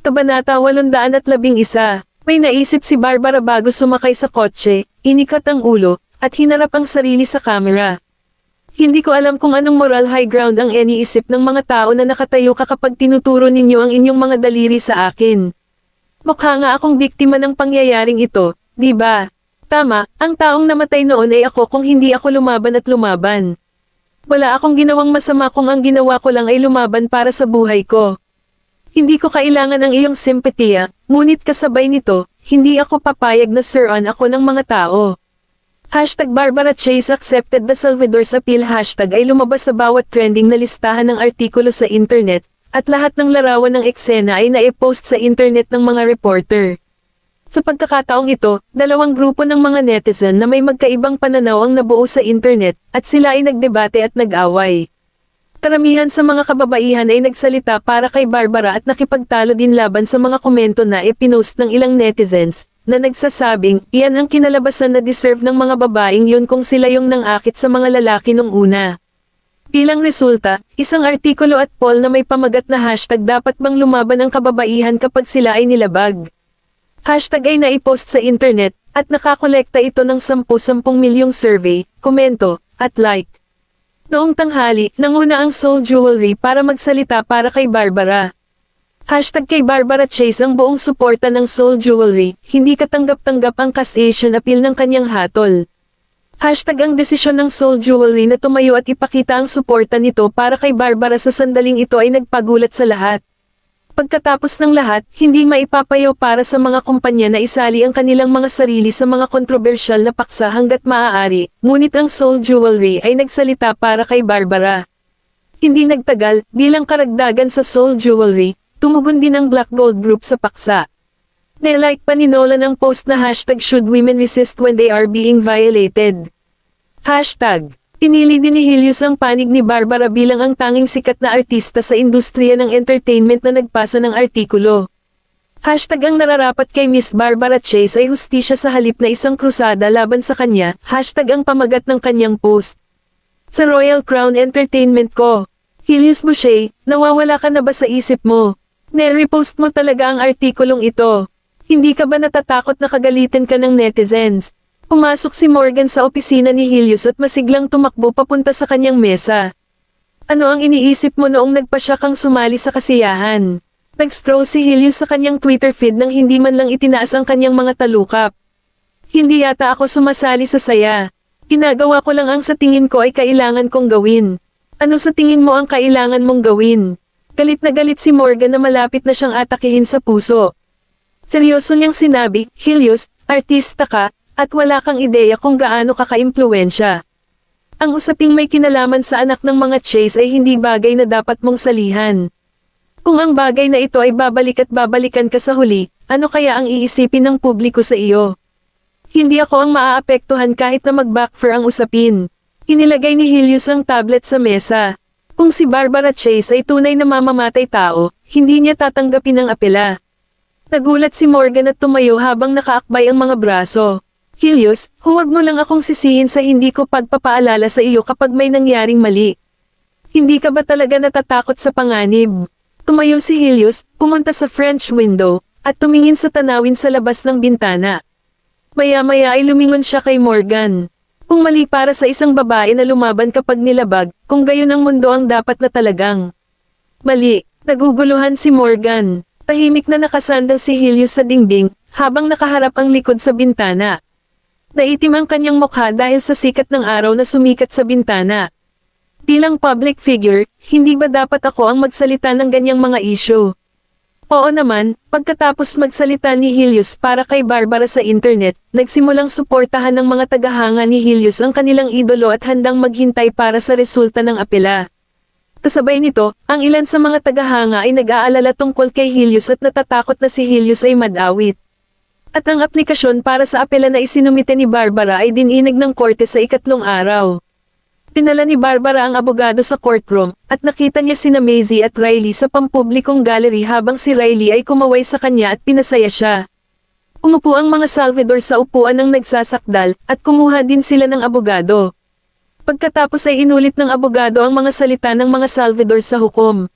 Kabanata 811. May naisip si Barbara bago sumakay sa kotse, inikat ang ulo, at hinarap ang sarili sa kamera. Hindi ko alam kung anong moral high ground ang iniisip ng mga tao na nakatayo ka kapag tinuturo ninyo ang inyong mga daliri sa akin. Mukha nga akong biktima ng pangyayaring ito, di ba? Tama, ang taong namatay noon ay ako kung hindi ako lumaban at lumaban. Wala akong ginawang masama kung ang ginawa ko lang ay lumaban para sa buhay ko. Hindi ko kailangan ang iyong simpatiya, ngunit kasabay nito, hindi ako papayag na siraan ako ng mga tao. #Barbara Chase accepted the Salvador's appeal hashtag ay lumabas sa bawat trending na listahan ng artikulo sa internet, at lahat ng larawan ng eksena ay naipost sa internet ng mga reporter. Sa pagkakataong ito, dalawang grupo ng mga netizen na may magkaibang pananaw ang nabuo sa internet, at sila ay nagdebate at nag-away. Karamihan sa mga kababaihan ay nagsalita para kay Barbara at nakipagtalo din laban sa mga komento na ipinost ng ilang netizens, na nagsasabing, iyan ang kinalabasan na deserve ng mga babaeng yun kung sila yung nangakit sa mga lalaki nung una. Bilang resulta, isang artikulo at poll na may pamagat na hashtag dapat bang lumaban ang kababaihan kapag sila ay nilabag. Hashtag ay naipost sa internet, at nakakolekta ito ng 10 milyong survey, komento, at like. Noong tanghali, nanguna ang Soul Jewelry para magsalita para kay Barbara. Hashtag kay Barbara Chase ang buong suporta ng Soul Jewelry, hindi katanggap-tanggap ang cassation appeal ng kanyang hatol. Hashtag ang desisyon ng Soul Jewelry na tumayo at ipakita ang suporta nito para kay Barbara sa sandaling ito ay nagpagulat sa lahat. Pagkatapos ng lahat, hindi maipapayaw para sa mga kumpanya na isali ang kanilang mga sarili sa mga kontrobersyal na paksa hanggat maaari, ngunit ang Soul Jewelry ay nagsalita para kay Barbara. Hindi nagtagal, bilang karagdagan sa Soul Jewelry, tumugon din ang Black Gold Group sa paksa. Nilike pa ni Nolan ang post na hashtag should women resist when they are being violated. Hashtag. Pinili din ni Helios ang panig ni Barbara bilang ang tanging sikat na artista sa industriya ng entertainment na nagpasa ng artikulo. Hashtag ang nararapat kay Miss Barbara Chase ay hustisya sa halip na isang krusada laban sa kanya, hashtag ang pamagat ng kanyang post. Sa Royal Crown Entertainment ko. Helios Boucher, nawawala ka na ba sa isip mo? Nire-repost mo talaga ang artikulong ito. Hindi ka ba natatakot na kagalitan ka ng netizens? Pumasok si Morgan sa opisina ni Helios at masiglang tumakbo papunta sa kanyang mesa. Ano ang iniisip mo noong nagpasya kang sumali sa kasiyahan? Nag-scroll si Helios sa kanyang Twitter feed nang hindi man lang itinaas ang kanyang mga talukap. Hindi yata ako sumasali sa saya. Ginagawa ko lang ang sa tingin ko ay kailangan kong gawin. Ano sa tingin mo ang kailangan mong gawin? Galit na galit si Morgan na malapit na siyang atakihin sa puso. Seryoso niyang sinabi, Helios, artista ka, at wala kang ideya kung gaano ka ka-impluwensya. Ang usaping may kinalaman sa anak ng mga Chase ay hindi bagay na dapat mong salihan. Kung ang bagay na ito ay babalik at babalikan ka sa huli, ano kaya ang iisipin ng publiko sa iyo? Hindi ako ang maaapektuhan kahit na mag-backfire ang usapin. Inilagay ni Helios ang tablet sa mesa. Kung si Barbara Chase ay tunay na mamamatay tao, hindi niya tatanggapin ang apela. Nagulat si Morgan at tumayo habang nakaakbay ang mga braso. Helios, huwag mo lang akong sisihin sa hindi ko pagpapaalala sa iyo kapag may nangyaring mali. Hindi ka ba talaga natatakot sa panganib? Tumayo si Helios, pumunta sa French window, at tumingin sa tanawin sa labas ng bintana. Maya-maya ay lumingon siya kay Morgan. Kung mali para sa isang babae na lumaban kapag nilabag, kung gayon ang mundo ang dapat na talagang mali, naguguluhan si Morgan. Tahimik na nakasandal si Helios sa dingding, habang nakaharap ang likod sa bintana. Naitim ang kanyang mukha dahil sa sikat ng araw na sumikat sa bintana. Bilang public figure, hindi ba dapat ako ang magsalita ng ganyang mga issue? Oo naman, pagkatapos magsalita ni Helios para kay Barbara sa internet, nagsimulang suportahan ng mga tagahanga ni Helios ang kanilang idolo at handang maghintay para sa resulta ng apela. Kasabay nito, ang ilan sa mga tagahanga ay nag-aalala tungkol kay Helios at natatakot na si Helios ay madawit. At ang aplikasyon para sa apela na isinumite ni Barbara ay dininig ng korte sa ikatlong araw. Tinala ni Barbara ang abogado sa courtroom, at nakita niya sina Maisie at Riley sa pampublikong gallery habang si Riley ay kumaway sa kanya at pinasaya siya. Umupo ang mga Salvador sa upuan ng nagsasakdal, at kumuha din sila ng abogado. Pagkatapos ay inulit ng abogado ang mga salita ng mga Salvador sa hukom.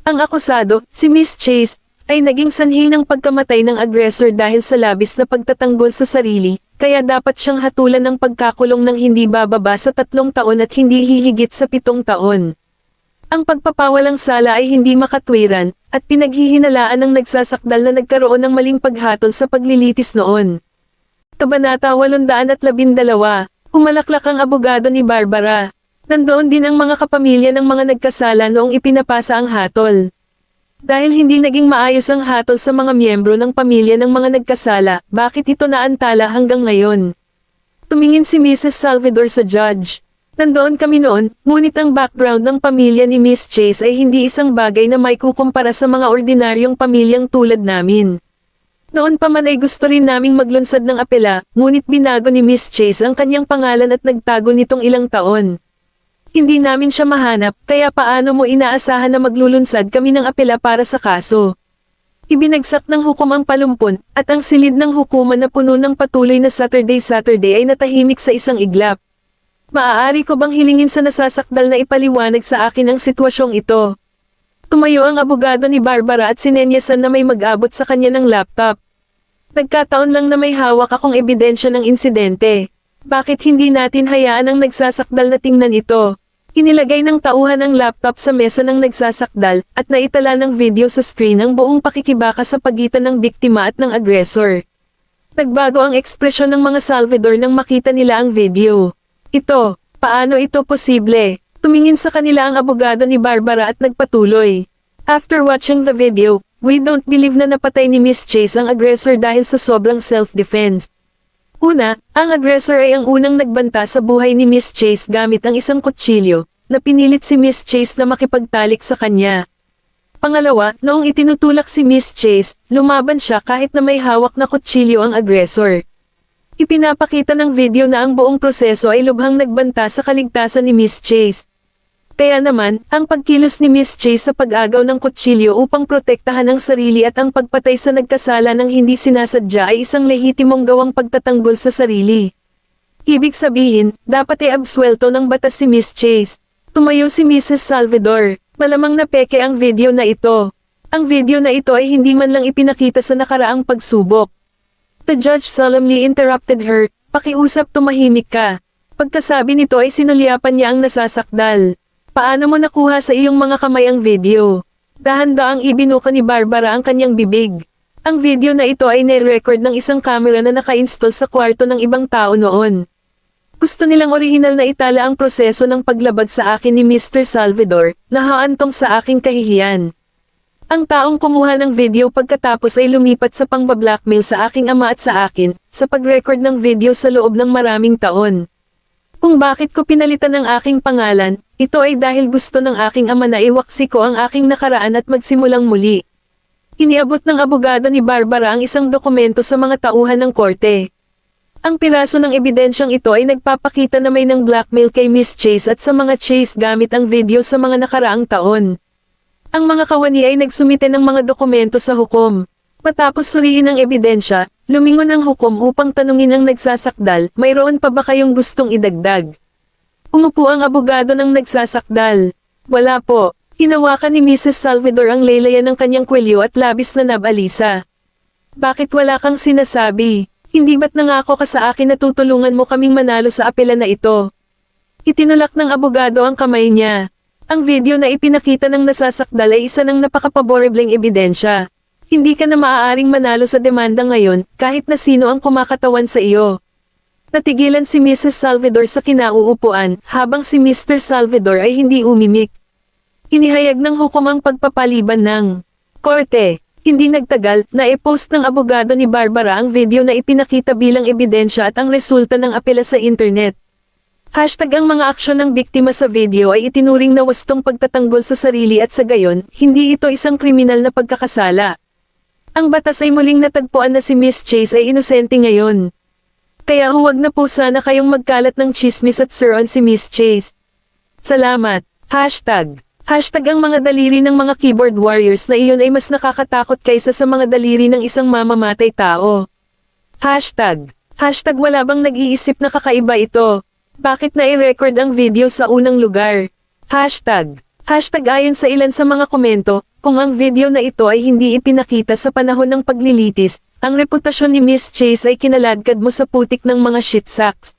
Ang akusado, si Miss Chase, ay naging sanhi ng pagkamatay ng aggressor dahil sa labis na pagtatanggol sa sarili, kaya dapat siyang hatulan ng pagkakulong ng hindi bababa sa 3 taon at hindi hihigit sa 7 taon. Ang pagpapawalang sala ay hindi makatwiran, at pinaghihinalaan ng nagsasakdal na nagkaroon ng maling paghatol sa paglilitis noon. Kabanata 812, humalaklak ang abogado ni Barbara. Nandoon din ang mga kapamilya ng mga nagkasala noong ipinapasa ang hatol. Dahil hindi naging maayos ang hatol sa mga miyembro ng pamilya ng mga nagkasala, bakit ito naantala hanggang ngayon? Tumingin si Mrs. Salvador sa judge. Nandoon kami noon, ngunit ang background ng pamilya ni Miss Chase ay hindi isang bagay na may kukumpara sa mga ordinaryong pamilyang tulad namin. Noon pa man ay gusto rin naming maglunsad ng apela, ngunit binago ni Miss Chase ang kanyang pangalan at nagtago nitong ilang taon. Hindi namin siya mahanap, kaya paano mo inaasahan na maglulunsad kami ng apela para sa kaso? Ibinagsak ng hukom ang palumpon, at ang silid ng hukuman na puno ng patuloy na Saturday ay natahimik sa isang iglap. Maaari ko bang hilingin sa nasasakdal na ipaliwanag sa akin ang sitwasyong ito? Tumayo ang abogado ni Barbara at sinenyasan na may mag-abot sa kanya ng laptop. Nagkataon lang na may hawak akong ebidensya ng insidente. Bakit hindi natin hayaan ang nagsasakdal na tingnan ito? Inilagay ng tauhan ang laptop sa mesa ng nagsasakdal, at naitala ng video sa screen ang buong pakikibaka sa pagitan ng biktima at ng aggressor. Nagbago ang ekspresyon ng mga Salvador nang makita nila ang video. Ito, paano ito posible? Tumingin sa kanila ang abogado ni Barbara at nagpatuloy. After watching the video, we don't believe na napatay ni Miss Chase ang aggressor dahil sa sobrang self-defense. Una, ang aggressor ay ang unang nagbanta sa buhay ni Miss Chase gamit ang isang kutsilyo, na pinilit si Miss Chase na makipagtalik sa kanya. Pangalawa, noong itinutulak si Miss Chase, lumaban siya kahit na may hawak na kutsilyo ang aggressor. Ipinapakita ng video na ang buong proseso ay lubhang nagbanta sa kaligtasan ni Miss Chase. Kaya naman, ang pagkilos ni Miss Chase sa pag-agaw ng kutsilyo upang protektahan ang sarili at ang pagpatay sa nagkasala ng hindi sinasadya ay isang lehitimong gawang pagtatanggol sa sarili. Ibig sabihin, dapat ay absuelto ng batas si Miss Chase. Tumayo si Mrs. Salvador. Malamang na peke ang video na ito. Ang video na ito ay hindi man lang ipinakita sa nakaraang pagsubok. The judge solemnly interrupted her, "Pakiusap, tumahimik ka." Pagkasabi nito ay sinulyapan niya ang nasasakdal. "Paano mo nakuha sa iyong mga kamay ang video?" Dahan-daang ibinuka ni Barbara ang kanyang bibig. Ang video na ito ay ni-record ng isang camera na naka-install sa kwarto ng ibang tao noon. Gusto nilang orihinal na itala ang proseso ng paglabag sa akin ni Mr. Salvador, na haantong sa aking kahihiyan. Ang taong kumuha ng video pagkatapos ay lumipat sa pangbablackmail sa aking ama at sa akin, sa pag-record ng video sa loob ng maraming taon. Kung bakit ko pinalitan ang aking pangalan, ito ay dahil gusto ng aking ama na iwaksi ko ang aking nakaraan at magsimulang muli. Iniabot ng abogado ni Barbara ang isang dokumento sa mga tauhan ng korte. Ang piraso ng ebidensyang ito ay nagpapakita na may nang blackmail kay Miss Chase at sa mga Chase gamit ang video sa mga nakaraang taon. Ang mga kawani ay nagsumite ng mga dokumento sa hukom. Matapos suriin ang ebidensya, lumingon ang hukom upang tanungin ang nagsasakdal, mayroon pa ba kayong gustong idagdag? Umupo ang abogado ng nagsasakdal. Wala po. Hinawakan ni Mrs. Salvador ang laylayan ng kanyang kwelyo at labis na nabalisa. Bakit wala kang sinasabi? Hindi ba't nangako ka sa akin na tutulungan mo kaming manalo sa apela na ito? Itinulak ng abogado ang kamay niya. Ang video na ipinakita ng nasasakdal ay isa ng napakapaborebleng ebidensya. Hindi ka na maaaring manalo sa demanda ngayon, kahit na sino ang kumakatawan sa iyo. Natigilan si Mrs. Salvador sa kinauupuan, habang si Mr. Salvador ay hindi umimik. Inihayag ng hukom ang pagpapaliban ng korte. Hindi nagtagal, na-e-post ng abogado ni Barbara ang video na ipinakita bilang ebidensya at ang resulta ng apela sa internet. Hashtag ang mga aksyon ng biktima sa video ay itinuring na wastong pagtatanggol sa sarili at sa gayon, hindi ito isang kriminal na pagkakasala. Ang batas ay muling natagpuan na si Miss Chase ay inosente ngayon. Kaya huwag na po sana kayong magkalat ng chismis at suron si Miss Chase. Salamat. Hashtag ang mga daliri ng mga keyboard warriors na iyon ay mas nakakatakot kaysa sa mga daliri ng isang mamamatay tao. Hashtag wala bang nag-iisip na kakaiba ito? Bakit na i-record ang video sa unang lugar? Hashtag ayon sa ilan sa mga komento, kung ang video na ito ay hindi ipinakita sa panahon ng paglilitis, ang reputasyon ni Miss Chase ay kinaladkad mo sa putik ng mga shit sacks.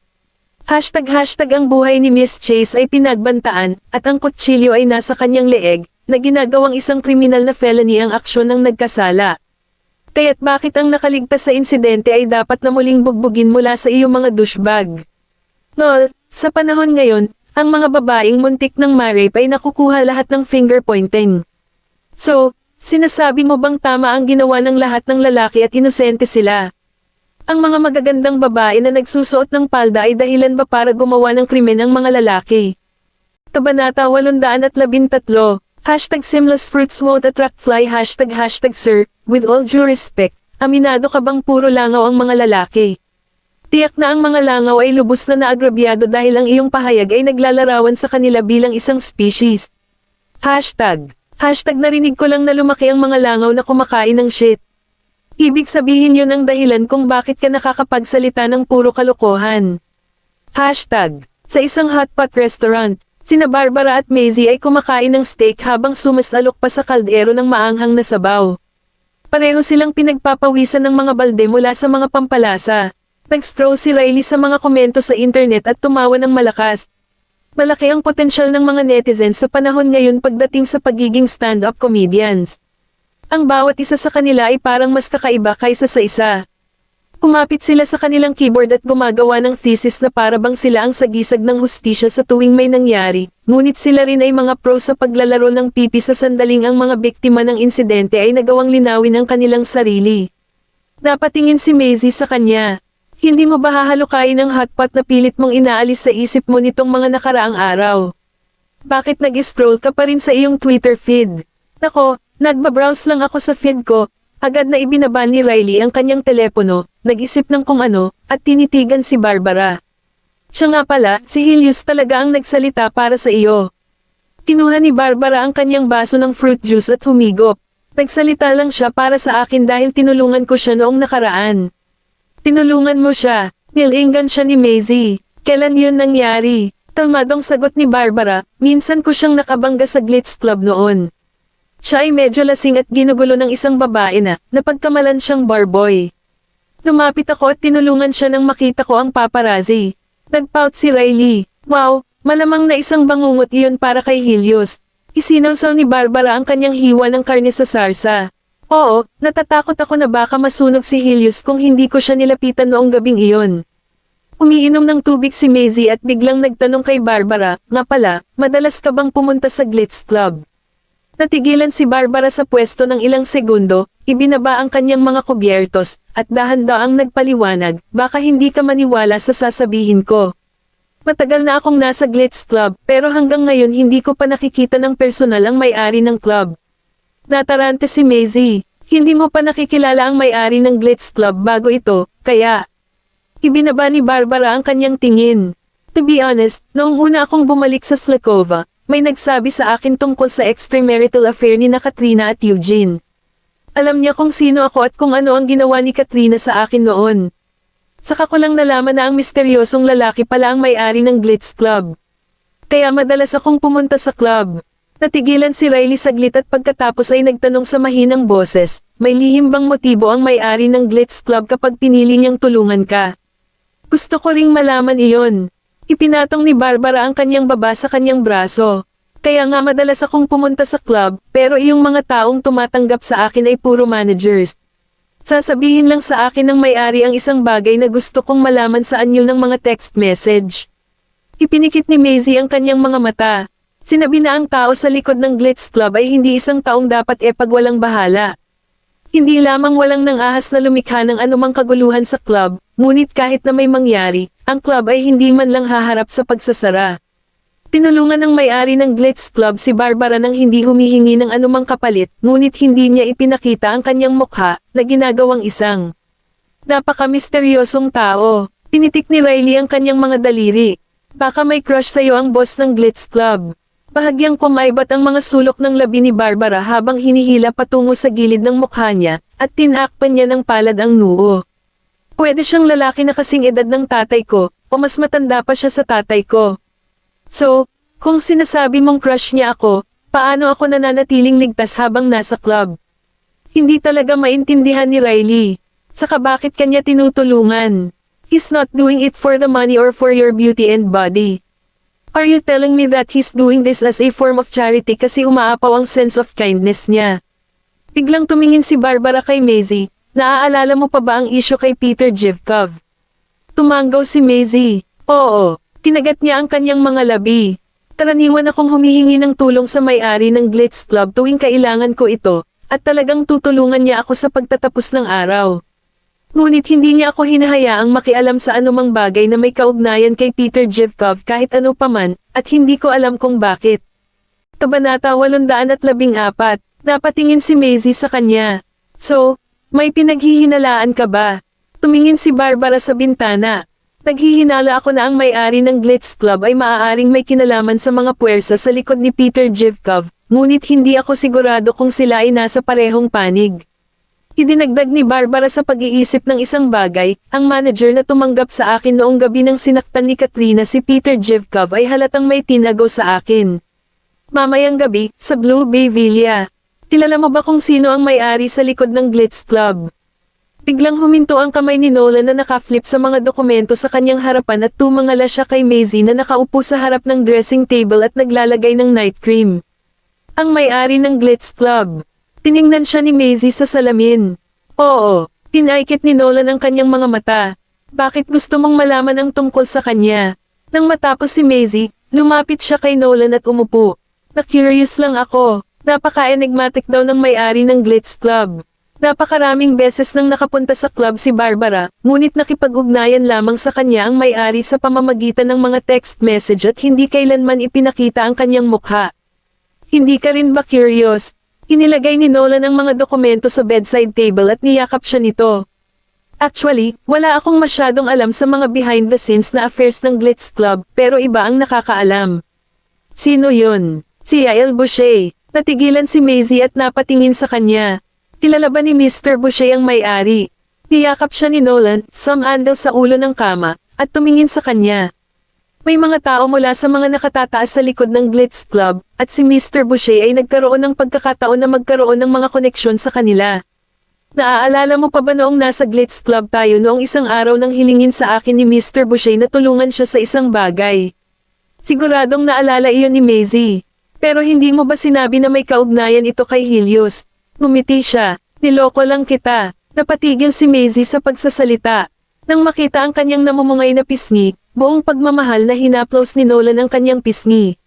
Hashtag ang buhay ni Miss Chase ay pinagbantaan, at ang kutsilyo ay nasa kanyang leeg, na ginagawang isang kriminal na felony ang aksyon ng nagkasala. Kaya't bakit ang nakaligtas sa insidente ay dapat na muling bugbugin mula sa iyong mga douchebag? Lol, sa panahon ngayon, ang mga babaeng muntik ng ma-rape ay nakukuha lahat ng finger pointing. So, sinasabi mo bang tama ang ginawa ng lahat ng lalaki at inosente sila? Ang mga magagandang babae na nagsusuot ng palda ay dahilan ba para gumawa ng krimen ang mga lalaki? Kabanata 813, hashtag seamless fruits won't attract fly hashtag sir, with all due respect, aminado ka bang puro langaw ang mga lalaki? Tiyak na ang mga langaw ay lubos na naagrabyado dahil ang iyong pahayag ay naglalarawan sa kanila bilang isang species. Hashtag narinig ko lang na lumaki ang mga langaw na kumakain ng shit. Ibig sabihin yun ang dahilan kung bakit ka nakakapagsalita ng puro kalokohan. Hashtag, sa isang hotpot restaurant, sina Barbara at Maisie ay kumakain ng steak habang sumasalok pa sa kaldero ng maanghang na sabaw. Pareho silang pinagpapawisan ng mga balde mula sa mga pampalasa. Nag-scroll si Riley sa mga komento sa internet at tumawa ng malakas. Malaki ang potensyal ng mga netizens sa panahon ngayon pagdating sa pagiging stand-up comedians. Ang bawat isa sa kanila ay parang mas kakaiba kaysa sa isa. Kumapit sila sa kanilang keyboard at gumagawa ng thesis na parabang sila ang sagisag ng hustisya sa tuwing may nangyari, ngunit sila rin ay mga pro sa paglalaro ng pipi sa sandaling ang mga biktima ng insidente ay nagawang linawin ang kanilang sarili. Napatingin si Maisie sa kanya. Hindi mo ba hahalukain ang hotpot na pilit mong inaalis sa isip mo nitong mga nakaraang araw? Bakit nag-scroll ka pa rin sa iyong Twitter feed? Nako, nagbabrowse lang ako sa feed ko, agad na ibinaba ni Riley ang kanyang telepono, nag-isip ng kung ano, at tinitigan si Barbara. Siya nga pala, si Helios talaga ang nagsalita para sa iyo. Kinuha ni Barbara ang kanyang baso ng fruit juice at humigop. Nagsalita lang siya para sa akin dahil tinulungan ko siya noong nakaraan. Tinulungan mo siya, nilingan siya ni Maisie. Kailan yun nangyari? Kalmadong sagot ni Barbara, minsan ko siyang nakabangga sa Glitz Club noon. Siya ay medyo lasing at ginugulo ng isang babae na, napagkamalan siyang barboy. Lumapit ako at tinulungan siya nang makita ko ang paparazzi. Nagpout si Riley. Wow, malamang na isang bangungot iyon para kay Helios. Isinawsaw ni Barbara ang kanyang hiwa ng karne sa sarsa. Oo, natatakot ako na baka masunog si Helios kung hindi ko siya nilapitan noong gabing iyon. Umiinom ng tubig si Maisie at biglang nagtanong kay Barbara, nga pala, madalas ka bang pumunta sa Glitz Club? Natigilan si Barbara sa pwesto ng ilang segundo, ibinaba ang kanyang mga kubyertos, at dahan-daang nagpaliwanag, baka hindi ka maniwala sa sasabihin ko. Matagal na akong nasa Glitz Club, pero hanggang ngayon hindi ko pa nakikita ng personal ang may-ari ng club. Natarante si Maisie, hindi mo pa nakikilala ang may-ari ng Glitz Club bago ito, kaya... Ibinaba ni Barbara ang kanyang tingin. To be honest, noong una akong bumalik sa Slakova, may nagsabi sa akin tungkol sa extramarital affair ni na Katrina at Eugene. Alam niya kung sino ako at kung ano ang ginawa ni Katrina sa akin noon. Saka ko lang nalaman na ang misteryosong lalaki pala ang may-ari ng Glitz Club. Kaya madalas akong pumunta sa club. Natigilan si Riley saglit at pagkatapos ay nagtanong sa mahinang boses, may lihim bang motibo ang may-ari ng Glitz Club kapag pinili niyang tulungan ka? Gusto ko ring malaman iyon. Ipinatong ni Barbara ang kanyang baba sa kanyang braso. Kaya nga madalas akong pumunta sa club, pero iyong mga taong tumatanggap sa akin ay puro managers. Sasabihin lang sa akin ng may-ari ang isang bagay na gusto kong malaman sa anyo ng mga text message. Ipinikit ni Maisie ang kanyang mga mata. Sinabi na ang tao sa likod ng Glitz Club ay hindi isang taong dapat pagwalang bahala. Hindi lamang walang nang-ahas na lumikha ng anumang kaguluhan sa club, ngunit kahit na may mangyari, ang club ay hindi man lang haharap sa pagsasara. Tinulungan ng may-ari ng Glitz Club si Barbara nang hindi humihingi ng anumang kapalit, ngunit hindi niya ipinakita ang kanyang mukha, na ginagawang isang napaka-misteryosong tao. Pinitik ni Riley ang kanyang mga daliri. Baka may crush sa'yo ang boss ng Glitz Club. Bahagyang kumaibat ang mga sulok ng labi ni Barbara habang hinihila patungo sa gilid ng mukha niya, at tinakpan niya ng palad ang noo. Pwede siyang lalaki na kasing edad ng tatay ko, o mas matanda pa siya sa tatay ko. So, kung sinasabi mong crush niya ako, Paano ako nananatiling ligtas habang nasa club? Hindi talaga maintindihan ni Riley. Saka bakit kanya tinutulungan? He's not doing it for the money or for your beauty and body. Are you telling me that he's doing this as a form of charity kasi umaapaw ang sense of kindness niya? Biglang tumingin si Barbara kay Maisie. Naaalala mo pa ba ang issue kay Peter Jivkov? Tumanggaw si Maisie. Oo, kinagat niya ang kanyang mga labi. Karaniwan akong humihingi ng tulong sa may-ari ng Glitz Club tuwing kailangan ko ito, at talagang tutulungan niya ako sa pagtatapos ng araw. Ngunit hindi niya ako hinahayaang makialam sa anumang bagay na may kaugnayan kay Peter Jivkov kahit ano paman, at hindi ko alam kung bakit. Kabanata 814, napatingin si Maisie sa kanya. So, may pinaghihinalaan ka ba? Tumingin si Barbara sa bintana. Naghihinala ako na ang may-ari ng Glitz Club ay maaaring may kinalaman sa mga puwersa sa likod ni Peter Jivkov, ngunit hindi ako sigurado kung sila ay nasa parehong panig. Idinagdag ni Barbara sa pag-iisip ng isang bagay, ang manager na tumanggap sa akin noong gabi ng sinaktan ni Katrina si Peter Jivkov ay halatang may tinago sa akin. Mamayang gabi, sa Blue Bay Villa. Kilala mo ba kung sino ang may-ari sa likod ng Glitz Club? Biglang huminto ang kamay ni Nolan na nakaflip sa mga dokumento sa kanyang harapan at tumangala siya kay Maisie na nakaupo sa harap ng dressing table at naglalagay ng night cream. Ang may-ari ng Glitz Club. Tiningnan siya ni Maisie sa salamin. Oo, pinaikit ni Nolan ang kanyang mga mata. Bakit gusto mong malaman ang tungkol sa kanya? Nang matapos si Maisie, lumapit siya kay Nolan at umupo. Na-curious lang ako. Napaka-enigmatic daw ng may-ari ng Glitz Club. Napakaraming beses nang nakapunta sa club si Barbara, ngunit nakipag-ugnayan lamang sa kanya ang may-ari sa pamamagitan ng mga text message at hindi kailanman ipinakita ang kanyang mukha. Hindi ka rin ba curious? Inilagay ni Nolan ang mga dokumento sa bedside table at niyakap siya nito. Actually, wala akong masyadong alam sa mga behind the scenes na affairs ng Glitz Club, pero iba ang nakakaalam. Sino yun? Si Yael Boucher. Natigilan si Maisie at napatingin sa kanya. Kilala ba ni Mr. Boucher ang may-ari? Niyakap siya ni Nolan, sumandal sa ulo ng kama, at tumingin sa kanya. May mga tao mula sa mga nakatataas sa likod ng Glitz Club, at si Mr. Boucher ay nagkaroon ng pagkakataon na magkaroon ng mga koneksyon sa kanila. Naaalala mo pa ba noong nasa Glitz Club tayo noong isang araw nang hilingin sa akin ni Mr. Boucher na tulungan siya sa isang bagay? Siguradong naalala iyon ni Maisie. Pero hindi mo ba sinabi na may kaugnayan ito kay Helios? Ngumiti siya. Niloko lang kita. Napatigil si Maisie sa pagsasalita. Nang makita ang kanyang namumungay na pisngi, buong pagmamahal na hinaplos ni Nolan ang kanyang pisngi.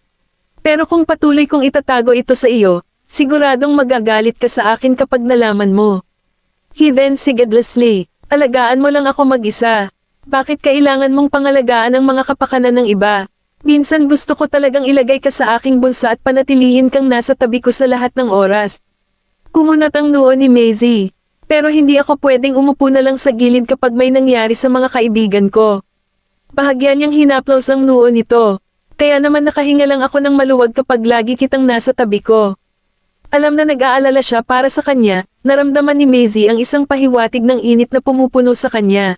Pero kung patuloy kong itatago ito sa iyo, siguradong magagalit ka sa akin kapag nalaman mo. He then said Leslie, alagaan mo lang ako mag-isa. Bakit kailangan mong pangalagaan ang mga kapakanan ng iba? Minsan gusto ko talagang ilagay ka sa aking bulsa at panatilihin kang nasa tabi ko sa lahat ng oras. Kumunat ang noo ni Maisie. Pero hindi ako pwedeng umupo na lang sa gilid kapag may nangyari sa mga kaibigan ko. Bahagya niyang hinaplos ang noo nito. Kaya naman nakahinga lang ako ng maluwag kapag lagi kitang nasa tabi ko. Alam na nag-aalala siya para sa kanya, naramdaman ni Maisie ang isang pahiwatig ng init na pumupuno sa kanya.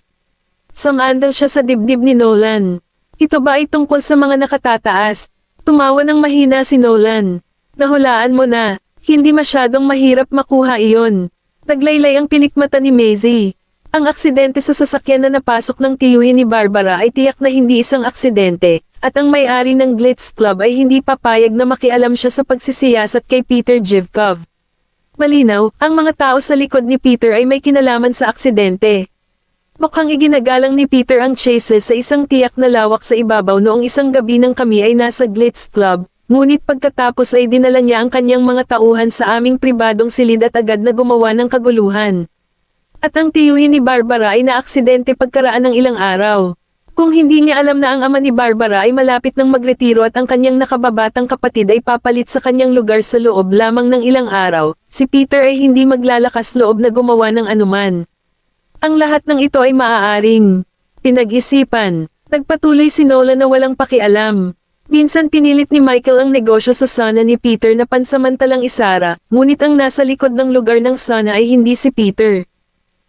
Sumandal siya sa dibdib ni Nolan. Ito ba ay tungkol sa mga nakatataas? Tumawa ng mahina si Nolan. Nahulaan mo na, hindi masyadong mahirap makuha iyon. Naglaylay ang pilikmata ni Maisie. Ang aksidente sa sasakyan na napasok ng tiyuhin ni Barbara ay tiyak na hindi isang aksidente, at ang may-ari ng Glitz Club ay hindi papayag na makialam siya sa pagsisiyasat kay Peter Jivkov. Malinaw, ang mga tao sa likod ni Peter ay may kinalaman sa aksidente. Mukhang iginagalang ni Peter ang chases sa isang tiyak na lawak sa ibabaw noong isang gabi nang kami ay nasa Glitz Club, ngunit pagkatapos ay dinala niya ang kanyang mga tauhan sa aming pribadong silid at agad na gumawa ng kaguluhan. At ang tiyuhin ni Barbara ay naaksidente pagkaraan ng ilang araw. Kung hindi niya alam na ang ama ni Barbara ay malapit ng magretiro at ang kanyang nakababatang kapatid ay papalit sa kanyang lugar sa loob lamang ng ilang araw, si Peter ay hindi maglalakas loob na gumawa ng anuman. Ang lahat ng ito ay maaaring pinag-isipan. Nagpatuloy si Nolan na walang pakialam. Minsan pinilit ni Michael ang negosyo sa sana ni Peter na pansamantalang isara, ngunit ang nasa likod ng lugar ng sana ay hindi si Peter.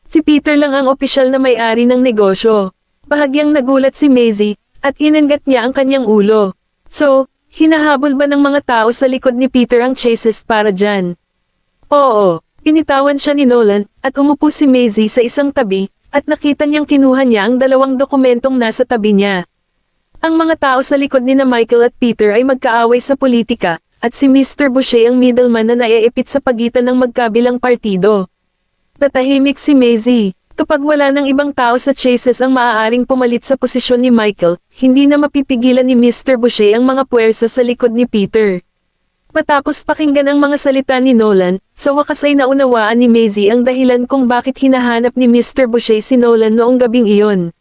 Si Peter lang ang opisyal na may-ari ng negosyo. Bahagyang nagulat si Maisie, at inangat niya ang kanyang ulo. So, Hinahabol ba ng mga tao sa likod ni Peter ang chases para dyan? Oo, pinitawan siya ni Nolan, at umupo si Maisie sa isang tabi, at nakita niyang kinuha niya ang dalawang dokumentong nasa tabi niya. Ang mga tao sa likod ni na Michael at Peter ay magkaaway sa politika, at si Mr. Boucher ang middleman na naiipit sa pagitan ng magkabilang partido. Natahimik si Maisie. Kapag wala ng ibang tao sa chases ang maaaring pumalit sa posisyon ni Michael, hindi na mapipigilan ni Mr. Boucher ang mga puwersa sa likod ni Peter. Matapos pakinggan ang mga salita ni Nolan, sa wakas ay naunawaan ni Maisie ang dahilan kung bakit hinahanap ni Mr. Boucher si Nolan noong gabing iyon.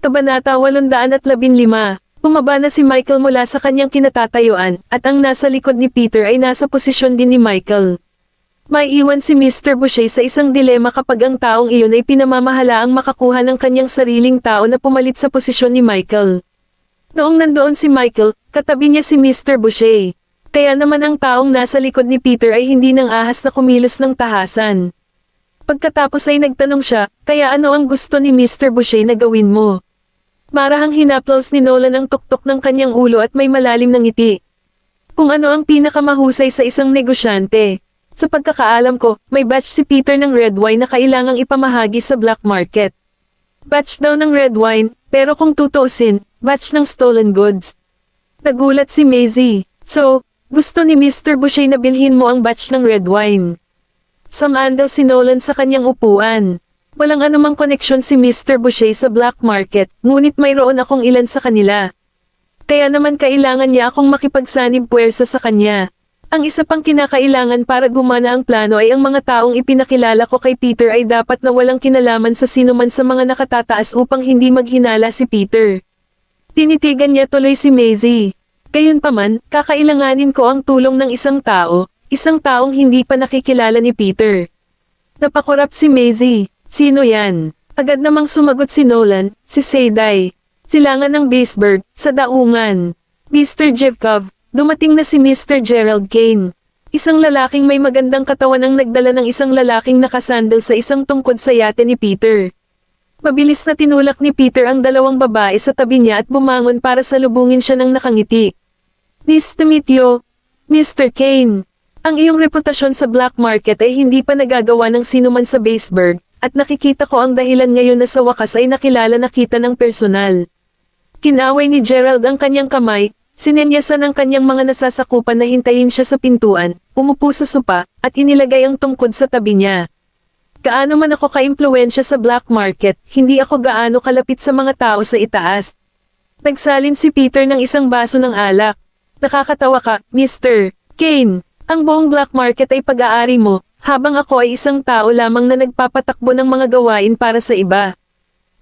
Kabanata 815. Bumaba na si Michael mula sa kanyang kinatatayuan, at ang nasa likod ni Peter ay nasa posisyon din ni Michael. May iwan si Mr. Boucher sa isang dilema kapag ang taong iyon ay pinamamahalaang makakuha ng kanyang sariling tao na pumalit sa posisyon ni Michael. Noong nandoon si Michael, katabi niya si Mr. Boucher. Kaya naman ang taong nasa likod ni Peter ay hindi nang ahas na kumilos ng tahasan. Pagkatapos ay nagtanong siya, kaya ano ang gusto ni Mr. Boucher na gawin mo? Marahang hinaplos ni Nolan ang tuktok ng kanyang ulo at may malalim na ngiti. Kung ano ang pinakamahusay sa isang negosyante. Sa pagkakaalam ko, may batch si Peter ng red wine na kailangang ipamahagi sa black market. Batch daw ng red wine, pero kung tutuusin, batch ng stolen goods. Nagulat si Maisie. So, gusto ni Mr. Boucher na bilhin mo ang batch ng red wine. Samandal si Nolan sa kanyang upuan. Walang anumang koneksyon si Mr. Boucher sa black market, ngunit mayroon akong ilan sa kanila. Kaya naman kailangan niya akong makipagsanib puwersa sa kanya. Ang isa pang kinakailangan para gumana ang plano ay ang mga taong ipinakilala ko kay Peter ay dapat na walang kinalaman sa sinuman sa mga nakatataas upang hindi maghinala si Peter. Tinitigan niya tuloy si Maisie. Gayunpaman, kakailanganin ko ang tulong ng isang taong hindi pa nakikilala ni Peter. Napakurap si Maisie. Sino yan? Agad namang sumagot si Nolan, si Seyday. Silangan ng Baseburg, sa daungan. Mr. Jevkov. Dumating na si Mr. Gerald Kane. Isang lalaking may magandang katawan ang nagdala ng isang lalaking nakasandal sa isang tungkod sa yate ni Peter. Mabilis na tinulak ni Peter ang dalawang babae sa tabi niya at bumangon para salubungin siya ng nakangiti. Nice to meet you, Mr. Kane. Ang iyong reputasyon sa black market ay hindi pa nagagawa ng sinuman sa Baseburg, at nakikita ko ang dahilan ngayon na sa wakas ay nakilala na kita ng personal. Kinaway ni Gerald ang kanyang kamay. Sinenyasan ng kanyang mga nasasakupan na hintayin siya sa pintuan, umupo sa sopa, at inilagay ang tungkod sa tabi niya. Gaano man ako ka-impluwensya sa black market, hindi ako gaano kalapit sa mga tao sa itaas. Nagsalin si Peter ng isang baso ng alak. Nakakatawa ka, Mr. Kane. Ang buong black market ay pag-aari mo, habang ako ay isang tao lamang na nagpapatakbo ng mga gawain para sa iba.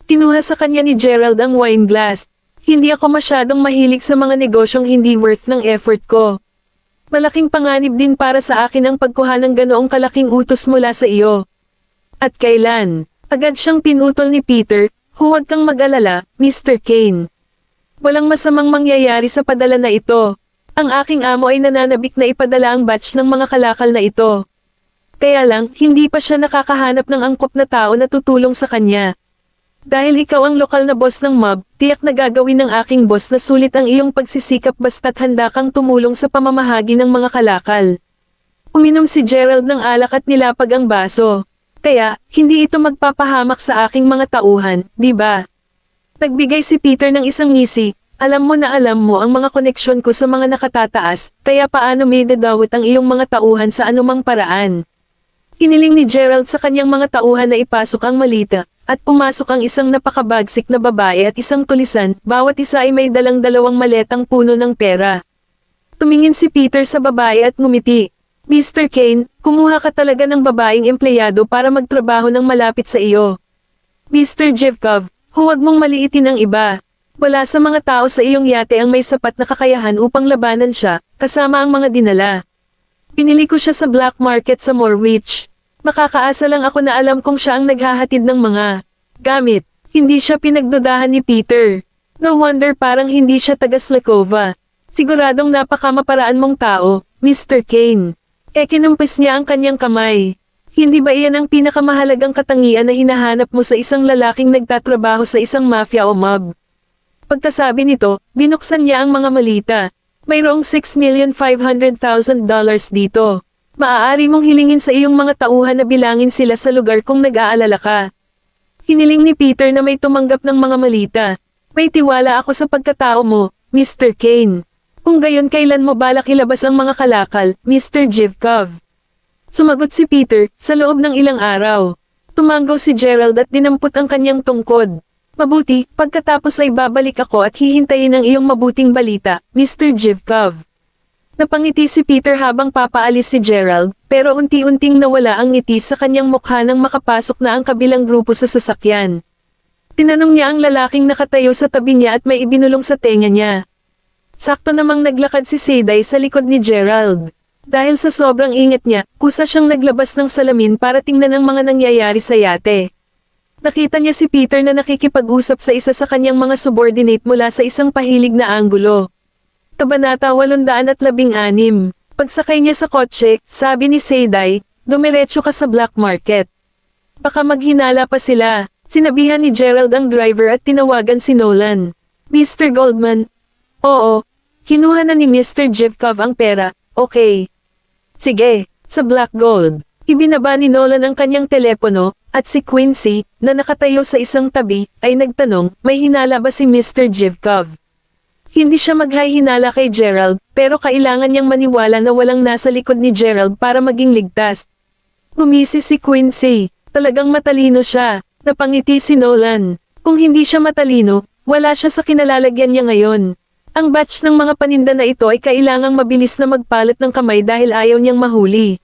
Kinuha sa kanya ni Gerald ang wine glass. Hindi ako masyadong mahilig sa mga negosyong hindi worth ng effort ko. Malaking panganib din para sa akin ang pagkuha ng ganoong kalaking utos mula sa iyo. At kailan? Agad siyang pinutol ni Peter, huwag kang mag-alala, Mr. Kane. Walang masamang mangyayari sa padala na ito. Ang aking amo ay nananabik na ipadala ang batch ng mga kalakal na ito. Kaya lang, hindi pa siya nakakahanap ng angkop na tao na tutulong sa kanya. Dahil ikaw ang lokal na boss ng mob, tiyak na gagawin ng aking boss na sulit ang iyong pagsisikap basta't handa kang tumulong sa pamamahagi ng mga kalakal. Uminom si Gerald ng alak at nilapag ang baso. Kaya, hindi ito magpapahamak sa aking mga tauhan, di ba? Nagbigay si Peter ng isang ngisi, alam mo ang mga koneksyon ko sa mga nakatataas, kaya paano may dadawit ang iyong mga tauhan sa anumang paraan. Hiniling ni Gerald sa kanyang mga tauhan na ipasok ang malita. At pumasok ang isang napakabagsik na babae at isang tulisan, bawat isa ay may dalang dalawang maletang puno ng pera. Tumingin si Peter sa babae at ngumiti. Mr. Kane, kumuha ka talaga ng babaeng empleyado para magtrabaho ng malapit sa iyo. Mr. Jevkov, huwag mong maliitin ang iba. Wala sa mga tao sa iyong yate ang may sapat na kakayahan upang labanan siya, kasama ang mga dinala. Pinili ko siya sa black market sa Morwich. Makakaasa lang ako na alam kong siya ang naghahatid ng mga gamit. Hindi siya pinagdudahan ni Peter. No wonder parang hindi siya taga Slakova. Siguradong napakamaparaan mong tao, Mr. Kane. Kinumpis niya ang kanyang kamay. Hindi ba iyan ang pinakamahalagang katangian na hinahanap mo sa isang lalaking nagtatrabaho sa isang mafia o mob? Pagkasabi nito, binuksan niya ang mga malita. Mayroong $6,500,000 dito. Maaari mong hilingin sa iyong mga tauhan na bilangin sila sa lugar kung nag-aalala ka. Hiniling ni Peter na may tumanggap ng mga malita. May tiwala ako sa pagkatao mo, Mr. Kane. Kung gayon kailan mo balak ilabas ang mga kalakal, Mr. Jivkov? Sumagot si Peter, sa loob ng ilang araw. Tumanggaw si Gerald at dinampot ang kanyang tungkod. Mabuti, pagkatapos ay babalik ako at hihintayin ang iyong mabuting balita, Mr. Jivkov. Napangiti si Peter habang papaalis si Gerald, pero unti-unting nawala ang ngiti sa kanyang mukha nang makapasok na ang kabilang grupo sa sasakyan. Tinanong niya ang lalaking nakatayo sa tabi niya at may ibinulong sa tenga niya. Sakto namang naglakad si Seyday sa likod ni Gerald. Dahil sa sobrang ingat niya, kusa siyang naglabas ng salamin para tingnan ang mga nangyayari sa yate. Nakita niya si Peter na nakikipag-usap sa isa sa kanyang mga subordinate mula sa isang pahilig na anggulo. Kabanata 816. Pagsakay niya sa kotse, sabi ni Seyday, dumiretso ka sa black market. Baka maghinala pa sila. Sinabihan ni Gerald ang driver at tinawagan si Nolan. Mr. Goldman. Oo. Kinuha na ni Mr. Jivkov ang pera, okay. Sige, sa Black Gold. Ibinaba ni Nolan ang kanyang telepono, at si Quincy, na nakatayo sa isang tabi, ay nagtanong, may hinala ba si Mr. Jivkov? Hindi siya maghahinala kay Gerald, pero kailangan niyang maniwala na walang nasa likod ni Gerald para maging ligtas. Gumisi si Quincy. Talagang matalino siya. Napangiti si Nolan. Kung hindi siya matalino, wala siya sa kinalalagyan niya ngayon. Ang batch ng mga paninda na ito ay kailangang mabilis na magpalit ng kamay dahil ayaw niyang mahuli.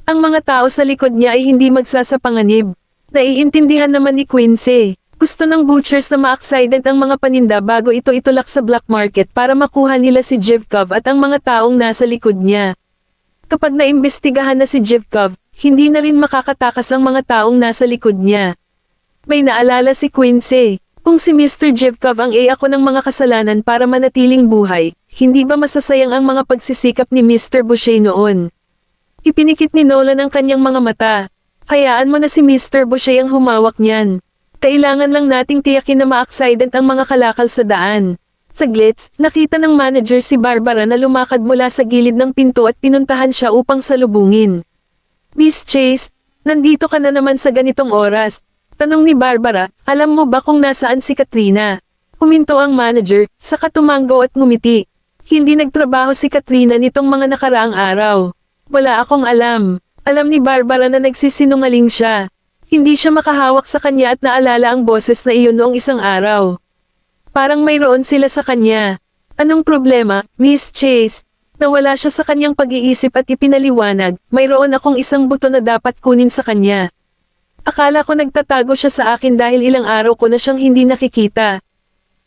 Ang mga tao sa likod niya ay hindi magsasapanganib. Naiintindihan naman ni Quincy. Gusto ng butchers na ma-accident ang mga paninda bago ito itulak sa black market para makuha nila si Jivkov at ang mga taong nasa likod niya. Kapag naimbestigahan na si Jivkov, hindi na rin makakatakas ang mga taong nasa likod niya. May naalala si Quincy. Kung si Mr. Jivkov ang ako ng mga kasalanan para manatiling buhay, hindi ba masasayang ang mga pagsisikap ni Mr. Boucher noon? Ipinikit ni Nolan ang kanyang mga mata. Hayaan mo na si Mr. Boucher ang humawak niyan. Kailangan lang nating tiyakin na ma-accident ang mga kalakal sa daan. Saglit, nakita ng manager si Barbara na lumakad mula sa gilid ng pinto at pinuntahan siya upang salubungin. Miss Chase, nandito ka na naman sa ganitong oras. Tanong ni Barbara, alam mo ba kung nasaan si Katrina? Huminto ang manager, saka tumanggaw at ngumiti. Hindi nagtrabaho si Katrina nitong mga nakaraang araw. Wala akong alam. Alam ni Barbara na nagsisinungaling siya. Hindi siya makahawak sa kanya at naalala ang boses na iyon noong isang araw. Parang mayroon sila sa kanya. Anong problema, Miss Chase? Nawala siya sa kanyang pag-iisip at ipinaliwanag, mayroon akong isang buto na dapat kunin sa kanya. Akala ko nagtatago siya sa akin dahil ilang araw ko na siyang hindi nakikita.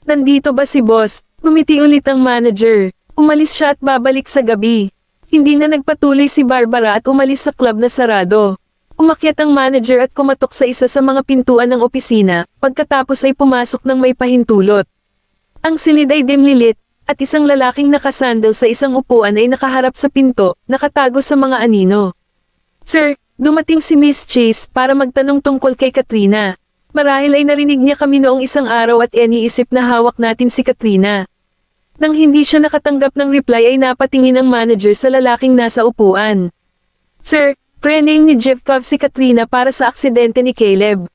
Nandito ba si boss? Ngumiti ulit ang manager. Umalis siya at babalik sa gabi. Hindi na nagpatuloy si Barbara at umalis sa club na sarado. Umakyat ang manager at kumatok sa isa sa mga pintuan ng opisina, pagkatapos ay pumasok ng may pahintulot. Ang silid ay dimlilit, at isang lalaking nakasandal sa isang upuan ay nakaharap sa pinto, nakatago sa mga anino. Sir, dumating si Miss Chase para magtanong tungkol kay Katrina. Marahil ay narinig niya kami noong isang araw at iniisip na hawak natin si Katrina. Nang hindi siya nakatanggap ng reply ay napatingin ang manager sa lalaking nasa upuan. Sir, pre-name ni Jivkov si Katrina para sa aksidente ni Caleb.